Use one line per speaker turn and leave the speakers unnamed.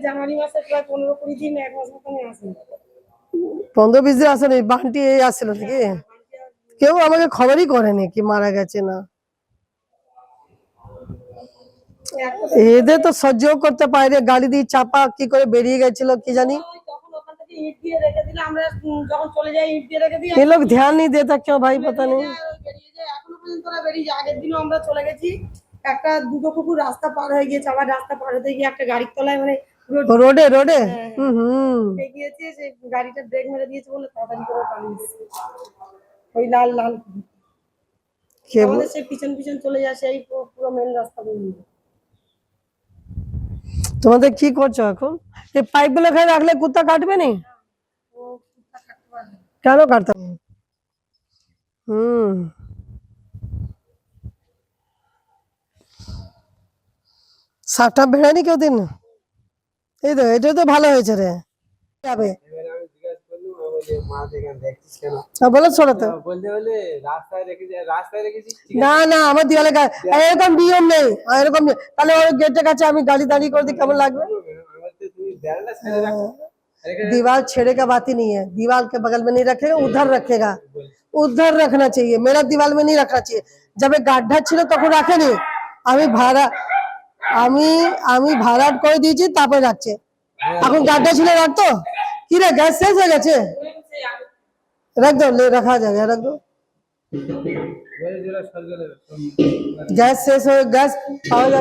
জানুয়ারি মাসে প্রায় 15-20 দিন 1 মাস মতন আসেনি।
15-20 দিন আসেনি, বান্টি এই আসছিল নাকি? কেউ আমাকে খবরই করেনি কি মারা গেছে না। এদের তো সহ্য করতে পারে, গাড়ি দিয়ে চাপা কি করে বেরিয়ে গেছিল কি জানি।
তখন ওখান থেকে ইট দিয়ে রেখে দিলে, আমরা যখন চলে যাই ইট দিয়ে রেখে দিই।
ये लोग ध्यान नहीं देता क्यों भाई, पता नहीं।
বেরিয়ে যায় এখনো পর্যন্ত ওরা বেরিয়ে যায়। আগের দিনও আমরা চলে গেছি, একটা দুটো কুকুর রাস্তা পার হয়ে গিয়েছে, আবার রাস্তা পার হতে গিয়ে একটা গাড়ির তলায় মানে
रोडे रोडे
গিয়েছে, সে গাড়িটা ব্রেক মেরে দিয়েছে বলে তাড়াতাড়ি করে পালিয়েছে। ওই লাল লাল আমাদের সে পিছন পিছন চলে যায়, সেই পুরো মেন রাস্তা দিয়ে।
তোমাদের কি করছো এখন? এই পাইপ গুলো এখানে রাখলে কুত্তা কাটবে না?
ও কুত্তা কাটতে পারবে না।
কেন কাটতে? সাপটা বেড়ায়নি কেউ দিন? এই তো এটা তো ভালো হয়েছে রে। যাবে বলো ছড়াতে না না, আমার দিওয়ালে এরকম নিয়ম নেই, এরকম তাহলে ওই গেটের কাছে আমি গাড়ি দাঁড়িয়ে করে দিই, কেমন লাগবে? दीवार छेड़े का बात ही नहीं है, दीवार के बगल में नहीं रखेगा, उधर रखेगा, उधर रखना चाहिए, मेरा दीवार में नहीं रखना चाहिए। जब एक गाड्ढा ছিল তখন রাখেনি, আমি ভাড়া আমি ভাড়াট করে দিয়েছি তারপরে রাখছে। এখন গাड्ढा ছিল রাখতো কি রে, গ্যাস শেষ হয়ে গেছে, রাখ দাও, রাখা যাবে, রাখ দাও। গ্যাস শেষ হয়ে, গ্যাস পাওয়া যাচ্ছে।